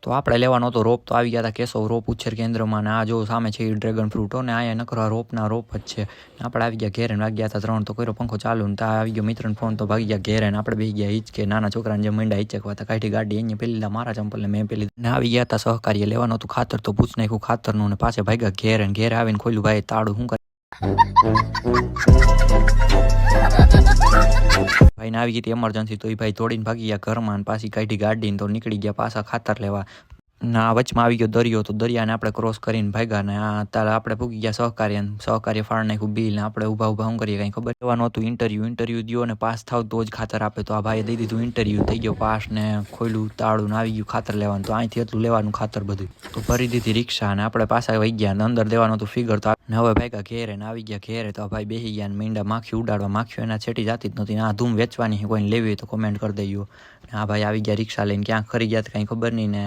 તો આપણે લેવાનો હતો રોપ. તો આવી ગયા હતા કેશવ રોપ ઉછેર કેન્દ્રમાં. ને આ જો સામે છે એ ડ્રેગન ફ્રૂટો ને અહીંયા નકરા રોપના રોપ જ છે. આપણે આવી ગયા ઘેરે વાગ્યા હતા 3 તો કર્યો પંખો ચાલુ ને ત્યાં આવી ગયો મિત્રનો ફોન તો ભાગી ગયા ઘેરે ને આપણે બેસી ગયા હિંચકે નાના છોકરાને જે મંડા હિંચકવા હતા. કાઢી ગાડી અહીંયા પેલી મારા ચંપલ ને મેં પેલી ને આવી ગયા હતા સહકાર્ય લેવાનું હતું ખાતર. તો પૂછ નાખ્યું ખાતરનું ને પાછે ભાગ્યા ઘેરે ને ઘેરે આવીને ખોલ્યું ભાઈ તાળું શું ભાઈ ને આવી ગઈ હતી એમરજન્સી. તો એ ભાઈ દોડીને ભાગી ગયા ઘરમાં પાછી કાઢી ગાડીને તો નીકળી ગયા પાછા ખાતર લેવા. ના વચમાં આવી ગયો દરિયો. તો દરિયાને આપણે ક્રોસ કરીને ભાગ્યા ને ત્યારે આપણે પૂગી ગયા સહકાર્ય ફાળ નાખ્યું બિલ ને આપણે ઊભા શું કરીએ કંઈ ખબર લેવાનું હતું. ઇન્ટરવ્યૂ દો ને પાસ થાવ તો જ ખાતર આપે. તો આ ભાઈએ દઈ દીધું ઇન્ટરવ્યૂ થઈ ગયો પાસ ને ખોલ્યું તાળું ને આવી ગયું ખાતર લેવાનું. તો અહીંથી એટલું લેવાનું ખાતર બધું તો ભરી દીધી રિક્ષા ને આપણે પાછા વહી ગયા ને અંદર દેવાનું હતું ફિગર. તો ને હવે ભાગ્યા ઘેરે ને આવી ગયા ઘેરે. તો ભાઈ બેસી ગયા ને મીંડા માખી ઉડાડવા. માખીઓ એના છેટી જાતી જ નથી. આ ધૂમ વેચવાની કોઈને લેવી હોય તો કોમેન્ટ કરી દઈએ. આ ભાઈ આવી ગયા રિક્ષા લઈને ક્યાંક ખરી ગયા કંઈ ખબર નહીં ને